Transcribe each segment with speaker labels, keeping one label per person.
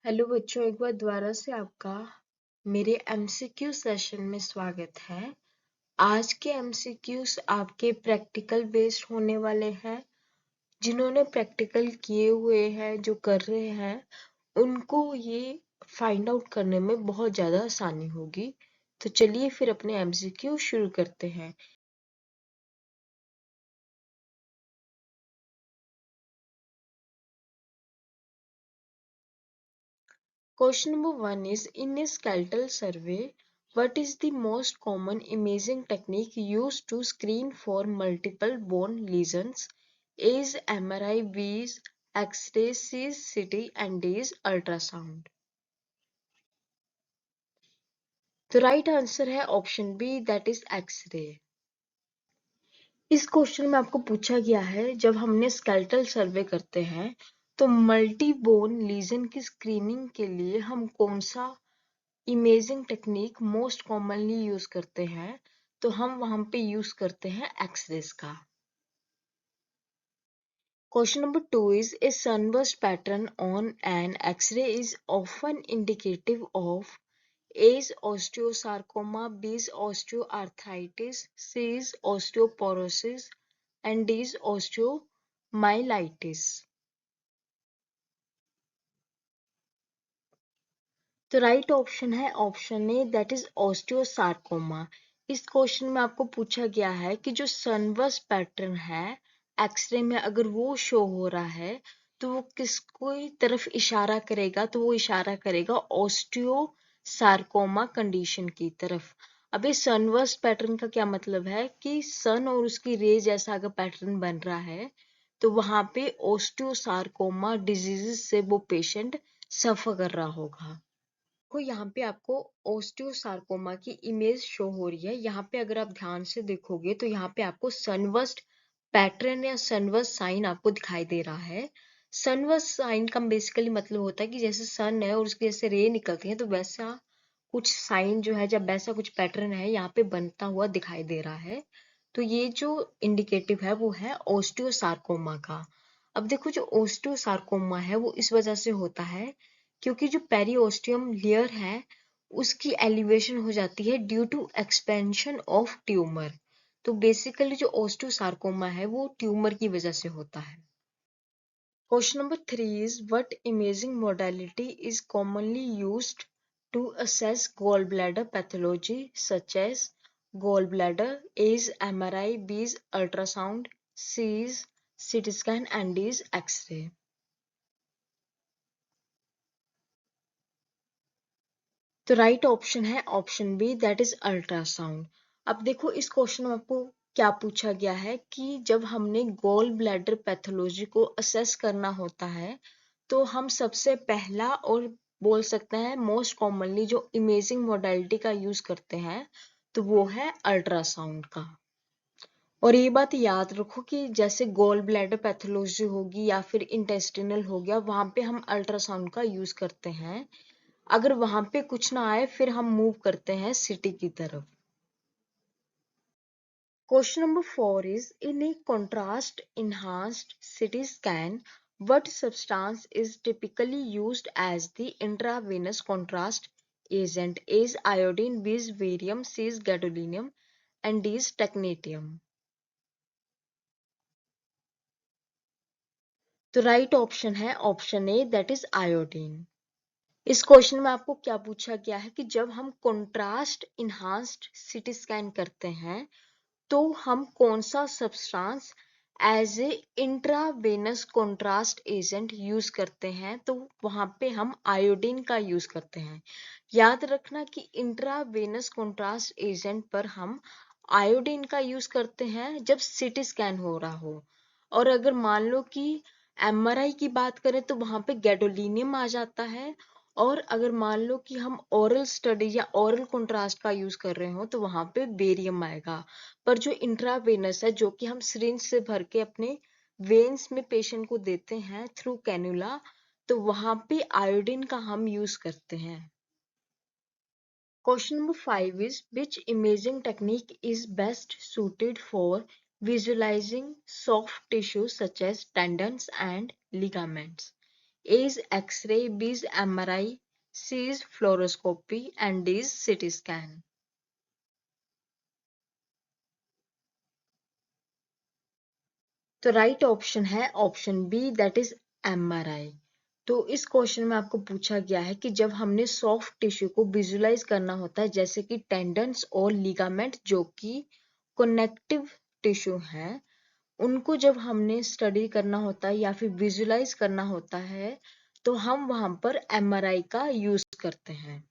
Speaker 1: Hello बच्चों, एक बार दोबारा से आपका मेरे एमसीक्यू सेशन में स्वागत है। आज के एमसीक्यूज आपके प्रैक्टिकल बेस्ड होने वाले हैं। जिन्होंने प्रैक्टिकल किए हुए हैं, जो कर रहे हैं, उनको ये फाइंड आउट करने में बहुत ज़्यादा आसानी होगी। तो चलिए फिर अपने एमसीक्यू शुरू करते हैं। Question number 1 is, in a skeletal survey, what is the most common imaging technique used to screen for multiple bone lesions? A is MRI, B is X-ray, C is CT and D is ultrasound. The right answer है option B, that is X-ray. इस question में आपको पूछा गया है, जब हमने skeletal सर्वे करते हैं तो मल्टी बोन लीजन की स्क्रीनिंग के लिए हम कौन सा imaging technique most commonly use करते हैं। तो हम वहां पे यूज करते हैं एक्सरेज का। Question number 2 is, a sunburst pattern on an x ray is often indicative of A is osteosarcoma, B is osteoarthritis, C is osteoporosis and D is osteomyelitis. तो राइट ऑप्शन है option A, that is osteosarcoma. इस question में आपको पूछा गया है कि जो सनबर्स्ट पैटर्न है एक्सरे में, अगर वो शो हो रहा है तो वो किसको तरफ इशारा करेगा, तो वो इशारा करेगा ऑस्टियोसार्कोमा कंडीशन की तरफ। अब ये सनबर्स्ट पैटर्न का क्या मतलब है कि सन और उसकी रे जैसा अगर पैटर्न बन रहा है तो वहां पे ऑस्टियोसार्कोमा डिजीज से वो पेशेंट सफर कर रहा होगा। तो यहाँ पे आपको ओस्टियोसार्कोमा की इमेज शो हो रही है। यहाँ पे अगर आप ध्यान से देखोगे तो यहाँ पे आपको सनवर्स्ट पैटर्न या सनवर्स्ट साइन आपको दिखाई दे रहा है। सनवर्स्ट साइन का बेसिकली मतलब होता है कि जैसे सन है और उसकी जैसे रे निकलती है तो वैसा कुछ साइन जो है, जब वैसा कुछ पैटर्न है यहाँ पे बनता हुआ दिखाई दे रहा है। तो ये जो इंडिकेटिव है वो है ओस्टियोसार्कोमा का। अब देखो, जो ओस्टियोसार्कोमा है वो इस वजह से होता है क्योंकि जो पेरिओस्टियम लेयर है उसकी एलिवेशन हो जाती है due to expansion of tumour. तो बेसिकली जो ओस्टियोसार्कोमा है वो ट्यूमर की वजह से होता है। Question number 3 is, what imaging modality is commonly used to assess gall bladder pathology such as gall bladder? A is MRI, B is ultrasound, C is CT scan and D is x ray. तो right option है option B, that is ultrasound. अब देखो, इस question में आपको क्या पूछा गया है कि जब हमने गॉल ब्लैडर पैथोलॉजी को असेस करना होता है तो हम सबसे पहला और बोल सकते हैं मोस्ट कॉमनली जो इमेजिंग मोडालिटी का यूज करते हैं तो वो है अल्ट्रासाउंड का। और ये बात याद रखो कि जैसे गॉल ब्लैडर पैथोलॉजी होगी या फिर इंटेस्टिनल हो गया, वहां पे हम अल्ट्रासाउंड का यूज करते हैं। अगर वहां पे कुछ ना आए फिर हम मूव करते हैं सिटी की तरफ। Question number 4 is, in A contrast enhanced CT scan, what substance is typically used as the intravenous contrast agent? A is iodine, B is barium, C is gadolinium and D is technetium. तो right option है option A, that is iodine. इस question में आपको क्या पूछा गया है कि जब हम कंट्रास्ट इन्हांस्ड सीटी स्कैन करते हैं तो हम कौन सा substance as a intravenous contrast agent use करते हैं। तो वहां पे हम आयोडीन का यूज करते हैं। याद रखना कि इंट्रावेनस कंट्रास्ट एजेंट पर हम आयोडीन का यूज करते हैं जब सीटी स्कैन हो रहा हो। और अगर मान लो कि एमआरआई की बात करें तो वहां पे गैडोलिनियम आ जाता है। और अगर मान लो कि हम ओरल स्टडी या ओरल कंट्रास्ट का यूज कर रहे हो तो वहां पे बेरियम आएगा। पर जो इंट्रावेनस है, जो कि हम सिरिंज से भर के अपने वेन्स में पेशेंट को देते हैं थ्रू कैनुला, तो वहां पे आयोडीन का हम यूज करते हैं। Question number 5 is, which imaging technique is best suited for visualizing soft tissues such as tendons and ligaments? A is X-ray, B is MRI, C is fluoroscopy and D is CT scan. तो right option है option B, that is MRI। तो इस question में आपको पूछा गया है कि जब हमने सॉफ्ट टिश्यू को विजुलाइज करना होता है, जैसे कि टेंडन्स और लिगामेंट जो कि कनेक्टिव टिश्यू हैं, उनको जब हमने स्टडी करना होता है या फिर विजुलाइज करना होता है, तो हम वहां पर MRI का यूज करते हैं।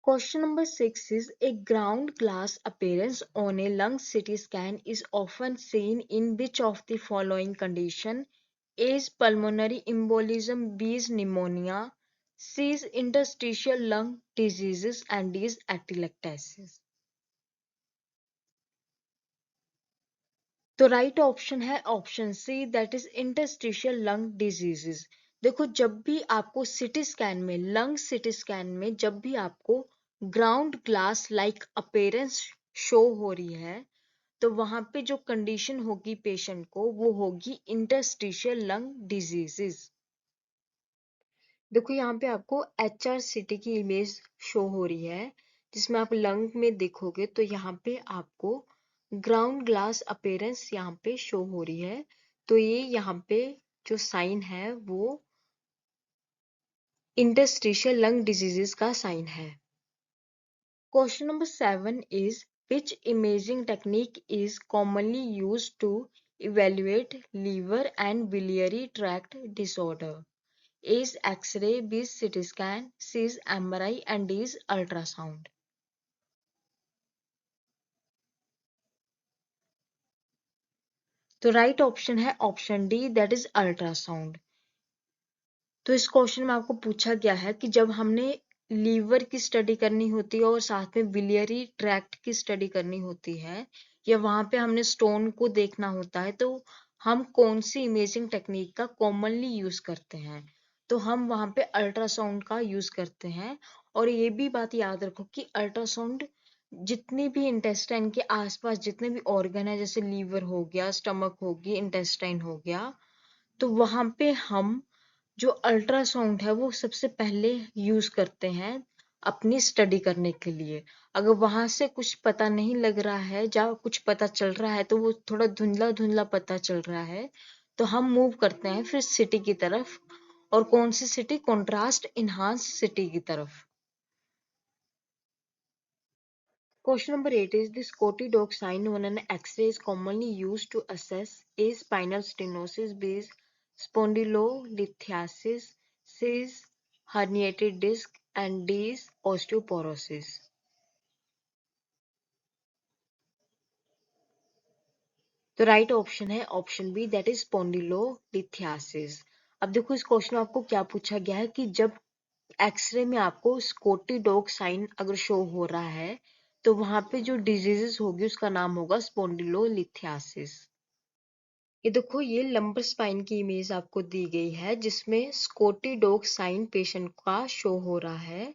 Speaker 1: Question number 6 is a ground glass appearance on a lung CT scan is often seen in which of the following condition? A is pulmonary embolism, B is pneumonia, C is interstitial lung diseases and D is atelectasis. तो right option है option C, that is interstitial lung diseases. देखो, जब भी आपको CT scan में, lung CT scan में जब भी आपको ground glass like appearance show हो रही है, तो वहां पे जो कंडीशन होगी पेशेंट को, वो होगी इंटरस्टिशियल लंग डिजीजेस। देखो, यहाँ पे आपको HRCT की इमेज शो हो रही है, जिसमें आप लंग में देखोगे तो यहाँ पे आपको ग्राउंड ग्लास अपीयरेंस यहाँ पे शो हो रही है। तो ये यहाँ पे जो साइन है वो इंटरस्टिशियल लंग डिजीजेस का साइन है। Question number 7 is which imaging technique is commonly used to evaluate liver and biliary tract disorder? A is X-ray, B is CT scan, C is MRI and D is ultrasound. तो right option है option D, that is ultrasound. तो इस question में आपको पूछा गया है कि जब हमने लीवर की स्टडी करनी होती है और साथ में बिलियरी ट्रैक्ट की स्टडी करनी होती है, या वहां पे हमने स्टोन को देखना होता है, तो हम कौन सी इमेजिंग टेक्निक का कॉमनली यूज करते हैं? तो हम वहां पे अल्ट्रासाउंड का यूज करते हैं। और ये भी बात याद रखो कि अल्ट्रासाउंड जितने भी इंटेस्टाइन के आसपास जितने भी ऑर्गन है, जैसे लीवर हो गया, स्टमक होगी, इंटेस्टाइन हो गया, तो वहां पे हम जो अल्ट्रासाउंड है वो सबसे पहले यूज करते हैं अपनी स्टडी करने के लिए। अगर वहां से कुछ पता नहीं लग रहा है, जहाँ कुछ पता चल रहा है तो वो थोड़ा धुंधला धुंधला पता चल रहा है, तो हम मूव करते हैं फिर सिटी की तरफ। और कौन सी सिटी? कॉन्ट्रास्ट इनहांस सिटी की तरफ। Question number 8 is the Scotty dog sign on an X-ray is commonly used to assess A. Spinal stenosis, B. is Spondylolithiasis, C. is herniated disc and D. is osteoporosis. तो right option है option B, that is स्पॉन्डिलोलिथियासिस। अब देखो, इस question में आपको क्या पूछा गया है कि जब एक्सरे में आपको स्कोटी डॉग साइन अगर शो हो रहा है, तो वहां पे जो डिजीजेस होगी उसका नाम होगा स्पॉन्डिलोलिथियासिस। ये देखो, ये लंबर स्पाइन की इमेज आपको दी गई है, जिसमें स्कोटी डॉग साइन पेशेंट का शो हो रहा है।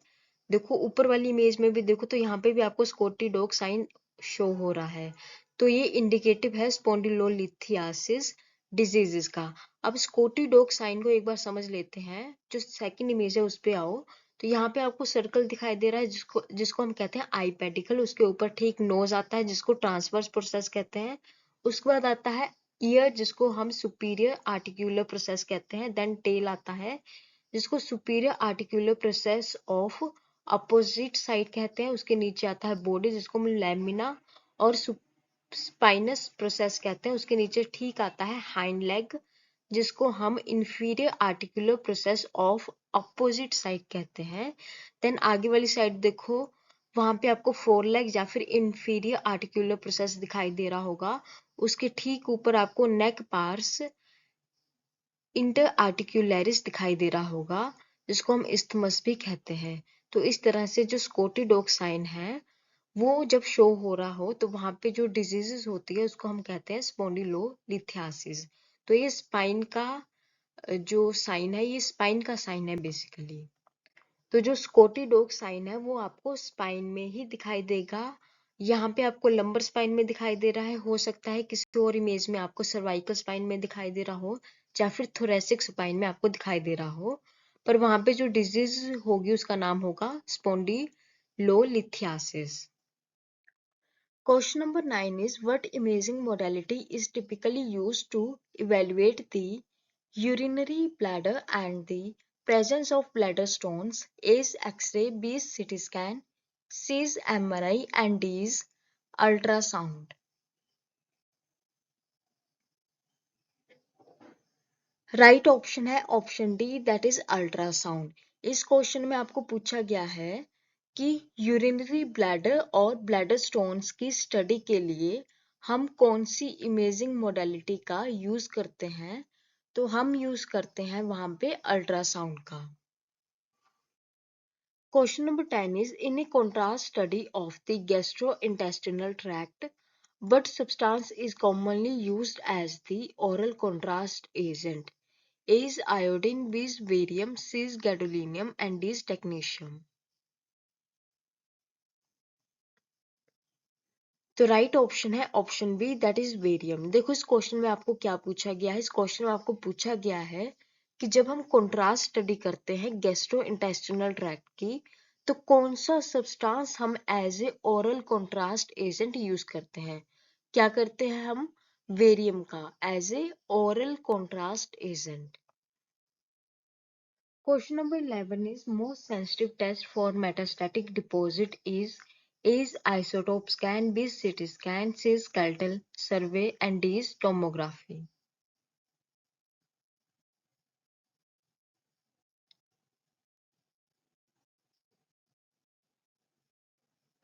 Speaker 1: देखो, ऊपर वाली इमेज में भी देखो तो यहाँ पे भी आपको स्कोटी डॉग साइन शो हो रहा है। तो ये इंडिकेटिव है स्पॉन्डिलोलिथियासिस डिजीजेस का। अब स्कोटी डॉग साइन को एक बार समझ लेते हैं। जो सेकंड इमेज है उस पे आओ। तो यहाँ पे आपको सर्कल दिखाई दे रहा है, जिसको जिसको हम कहते हैं आई पेडिकल। उसके ऊपर ठीक नोज आता है, जिसको ट्रांसवर्स प्रोसेस कहते हैं। उसके बाद आता है ईयर, जिसको हम सुपीरियर आर्टिक्यूलर प्रोसेस कहते हैं। देन टेल आता है, जिसको superior articular process of opposite side कहते हैं। उसके नीचे आता है बॉडी, जिसको हम लैमिना और स्पाइनस प्रोसेस कहते हैं। उसके नीचे ठीक आता है हाइंड लेग, जिसको हम inferior articular process of opposite side कहते हैं। देन आगे वाली साइड देखो, वहां पे आपको फोर लेग या फिर इंफीरियर आर्टिकुलर प्रोसेस दिखाई दे रहा होगा। उसके ठीक ऊपर आपको नेक पार्स इंटर आर्टिकुलरिस दिखाई दे रहा होगा, जिसको हम इस्थमस भी कहते हैं। तो इस तरह से जो स्कोटी डॉग साइन है वो जब शो हो रहा हो, तो वहां पे जो डिजीजेस होती है उसको हम कहते हैं स्पॉन्डिलोलिथियासिस। तो ये स्पाइन का जो साइन है, ये स्पाइन का साइन है बेसिकली। तो जो स्कोटी डॉग साइन है वो आपको स्पाइन में ही दिखाई देगा। यहाँ पे आपको लंबर स्पाइन में दिखाई दे रहा है, हो सकता है किसी और इमेज में आपको सर्वाइकल स्पाइन में दिखाई दे रहा हो। या फिर थोरेसिक सुपाइन में आपको दिखाई दे रहा हो, पर वहां पे जो डिजीज होगी उसका नाम होगा स्पॉन्डिलोलिथियासिस। Question number 9 is what imaging modality is typically used to evaluate the urinary bladder and the presence of bladder stones? A is X-ray, B is CT scan, C is MRI and D is ultrasound. Right option है option D that is ultrasound. इस question में आपको पूछा गया है कि urinary bladder और bladder stones की स्टडी के लिए हम कौन सी इमेजिंग मोडालिटी का यूज करते हैं, तो हम यूज करते हैं वहां पे अल्ट्रासाउंड का। Question number 10 is in a contrast study of the gastrointestinal tract, what substance is commonly used as the oral contrast agent? A is iodine, B is barium, C is gadolinium and D is technetium. तो right option है option B that is barium. देखो इस question में आपको क्या पूछा गया है, इस क्वेश्चन में आपको पूछा गया है कि जब हम कंट्रास्ट स्टडी करते हैं गैस्ट्रो इंटेस्टिनल ट्रैक्ट की, तो कौन सा सब्सटेंस हम as a oral contrast agent use करते हैं। क्या करते हैं हम, बेरियम का as a oral contrast agent. Question number 11 is most sensitive test for metastatic deposit is A is isotope scan, B is CT scan, C is skeletal survey and D is tomography.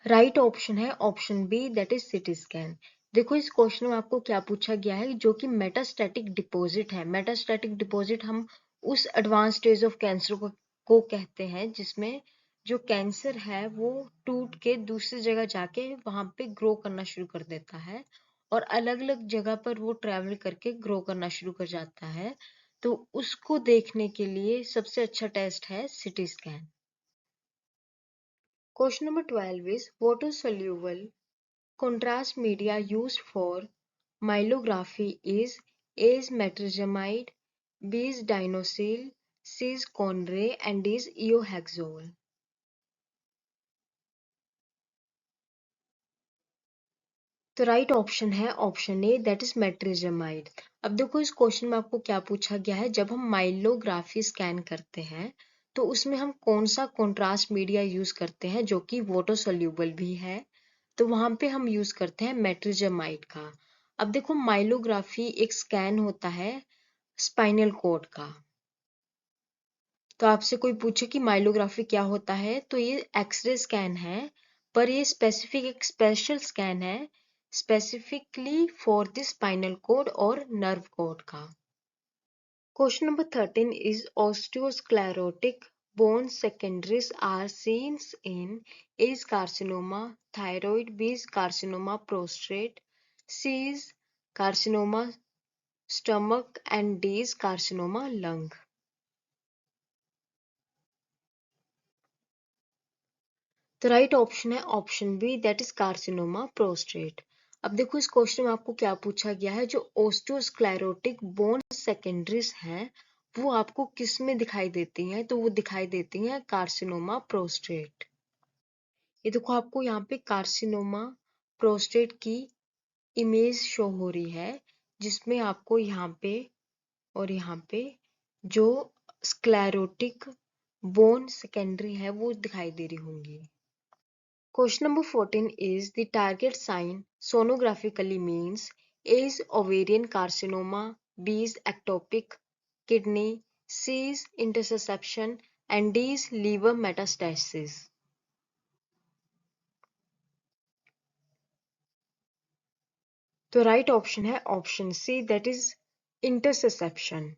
Speaker 1: Right option है option B that is CT scan. देखो इस question में आपको क्या पूछा गया है, जो कि मेटास्टैटिक डिपॉजिट है। मेटास्टैटिक डिपॉजिट हम उस एडवांस स्टेज ऑफ कैंसर को कहते हैं जिसमें जो कैंसर है वो टूट के दूसरी जगह जाके वहां पे ग्रो करना शुरू कर देता है और अलग अलग जगह पर वो ट्रेवल करके ग्रो करना शुरू कर जाता है। तो उसको देखने के लिए सबसे अच्छा टेस्ट है CT scan. Question number 12 is water soluble contrast media used for myelography is A is metrizamide, B is dinosil, C is Conray and D is iohexol. तो राइट ऑप्शन है ऑप्शन ए दैट इज मेट्रिजमाइड। अब देखो इस question में आपको क्या पूछा गया है, जब हम माइलोग्राफी स्कैन करते हैं तो उसमें हम कौन सा कंट्रास्ट मीडिया यूज करते हैं जो कि वाटर सोल्यूबल भी है, तो वहां पे हम यूज करते हैं मेट्रिजमाइड का। अब देखो माइलोग्राफी एक स्कैन होता है स्पाइनल कॉर्ड का, तो आपसे कोई पूछे कि माइलोग्राफी क्या होता है तो ये एक्सरे स्कैन है, पर ये स्पेसिफिक एक स्पेशल स्कैन है specifically for the spinal cord और नर्व कॉर्ड का। Question number 13 is osteosclerotic bone secondaries are seen in A is carcinoma thyroid, B is carcinoma prostate, C is carcinoma stomach and D is carcinoma lung. तो right option है option B that is carcinoma prostate. अब देखो इस question में आपको क्या पूछा गया है, जो ओस्टियोस्क्लेरोटिक बोन सेकेंडरीज हैं वो आपको किस में दिखाई देती हैं, तो वो दिखाई देती हैं कार्सिनोमा प्रोस्टेट। ये देखो आपको यहाँ पे कार्सिनोमा प्रोस्टेट की इमेज शो हो रही है जिसमें आपको यहाँ पे और यहाँ पे जो स्क्लेरोटिक बोन सेकेंडरी है वो दिखाई दे रही होंगी। Question number 14 is the target sign sonographically means A is ovarian carcinoma, B is ectopic kidney, C is interception and D is liver metastasis. तो राइट ऑप्शन है option C that is interception.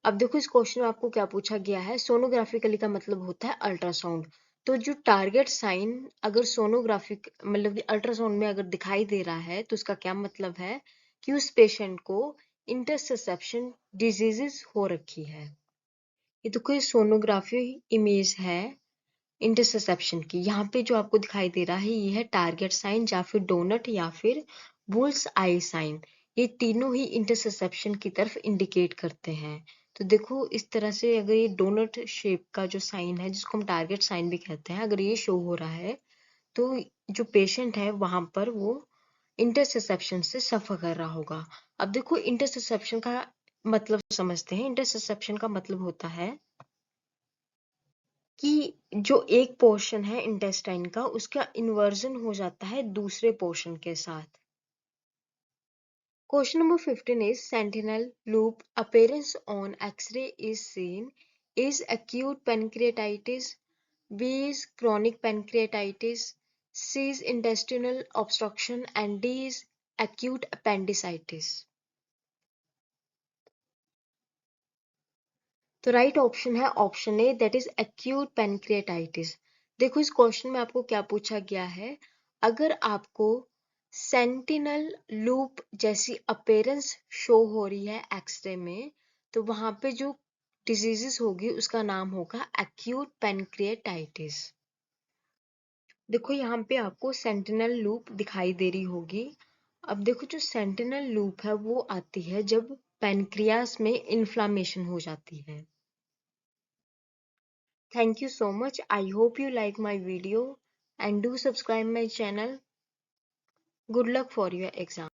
Speaker 1: अब देखो इस question में आपको क्या पूछा गया है, सोनोग्राफिकली का मतलब होता है अल्ट्रासाउंड। तो जो टारगेट साइन अगर सोनोग्राफिक मतलब अल्ट्रासाउंड में अगर दिखाई दे रहा है तो उसका क्या मतलब है कि उस पेशेंट को इंटरसेप्शन डिजीजेस हो रखी है। ये तो कोई सोनोग्राफी इमेज है इंटरसेप्शन की। यहाँ पे जो आपको दिखाई दे रहा है ये है टारगेट साइन या फिर डोनट या फिर बुल्स आई साइन। ये तीनों ही इंटरसेप्शन की तरफ इंडिकेट करते हैं। तो देखो इस तरह से अगर ये डोनट शेप का जो साइन है जिसको हम टारगेट साइन भी कहते हैं, अगर ये शो हो रहा है तो जो पेशेंट है वहां पर वो इंटरसेप्शन से सफर कर रहा होगा। अब देखो इंटरसेप्शन का मतलब समझते हैं। इंटरसेप्शन का मतलब होता है कि जो एक पोर्शन है इंटेस्टाइन का उसका इन्वर्जन हो जाता है दूसरे पोर्शन के साथ। Question number 15 is sentinel loop appearance on X-ray is seen. Is acute pancreatitis, B is chronic pancreatitis, C is intestinal obstruction and D is acute appendicitis. तो राइट ऑप्शन है option A that is acute pancreatitis. देखो इस question में आपको क्या पूछा गया है, अगर आपको सेंटिनल लूप जैसी अपीयरेंस शो हो रही है एक्सरे में तो वहां पे जो डिजीजेस होगी उसका नाम होगा एक्यूट पैनक्रियाटाइटिस। देखो यहाँ पे आपको सेंटिनल लूप दिखाई दे रही होगी। अब देखो जो सेंटिनल लूप है वो आती है जब पैनक्रियास में इन्फ्लामेशन हो जाती है। Thank you so much. I hope you like my video and do subscribe my channel. Good luck for your exam.